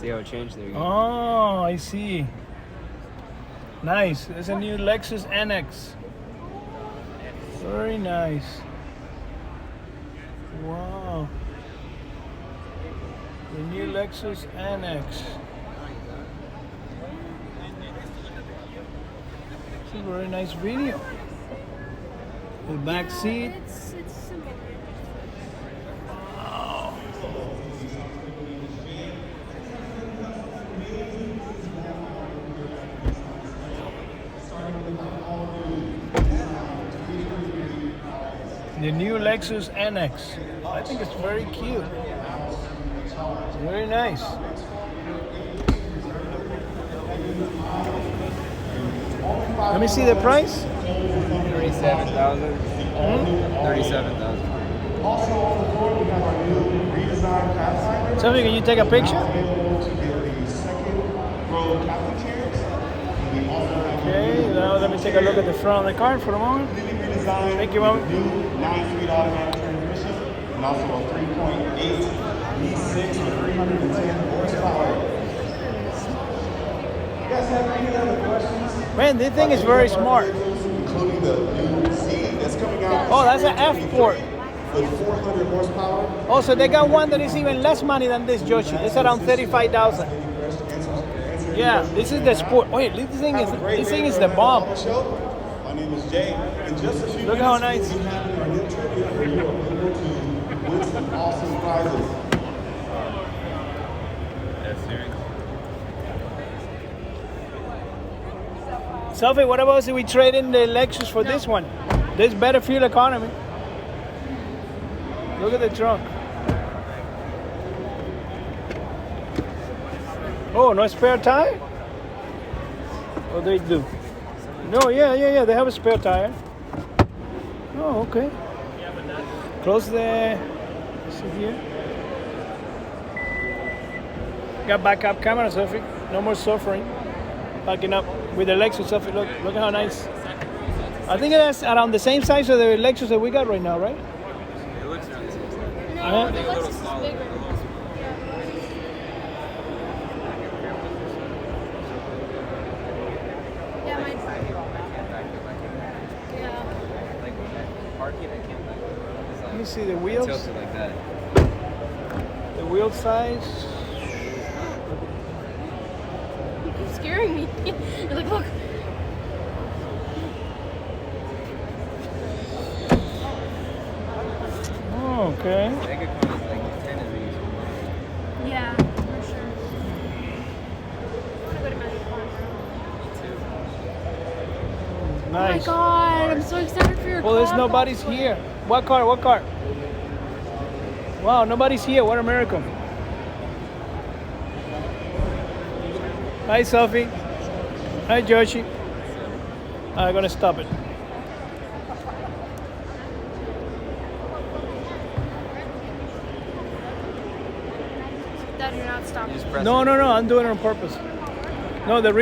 See how it changed there. Oh, I see. Nice. There's a new Lexus NX. Very nice. Wow. The new Lexus NX. It's a very nice video. The back seat. It's simple. Wow. The new Lexus NX. I think it's very cute. Very nice. Let me see the price. 37,000. 37,000. Sophie, can you take a picture? Okay, now let me take a look at the front of the car for a moment. Thank you, Mom. New 9-speed automatic transmission and also a 3.8 V6 with 310 horsepower. You guys have any other questions? Man, this thing is very smart. Including the new C that's coming out. Oh, that's an Fsport. With 400 horsepower. Oh, so they got one that is even less money than this, Joshi. It's around 35,000. Yeah, this is the Sport. Wait, this thing is the bomb. My name is Jay. In just a few Look how nice. we have our new trivia where you are able to win some awesome prizes. Sophie, what about if we trade in the Lexus for this one? This better fuel economy. Look at the trunk. Oh, no spare tire? Oh, they do. No, yeah. They have a spare tire. Oh, okay. Close the. See here. Got backup camera, Sophie. No more suffering. Backing up with the Lexus, Sophie. Look at how nice. I think it's around the same size of the Lexus that we got right now, right? It looks around the same size. No, Uh-huh. the Lexus is bigger. Yeah, mine's Let me see the wheels. Tilted like that. The wheel size. You keep scaring me. You're like, look. Oh, okay. Megacon is like 10 of these. Yeah, for sure. I'm gonna go to Mexico. Me too. Oh my Nice. god, I'm so excited for your car. Well, there's nobody's here. What car? Wow, nobody's here. What a miracle. Hi, Sophie. Hi, Joshi. I'm gonna stop it. Dad, you're not stopping. Just press No, it. I'm doing it on purpose. No, the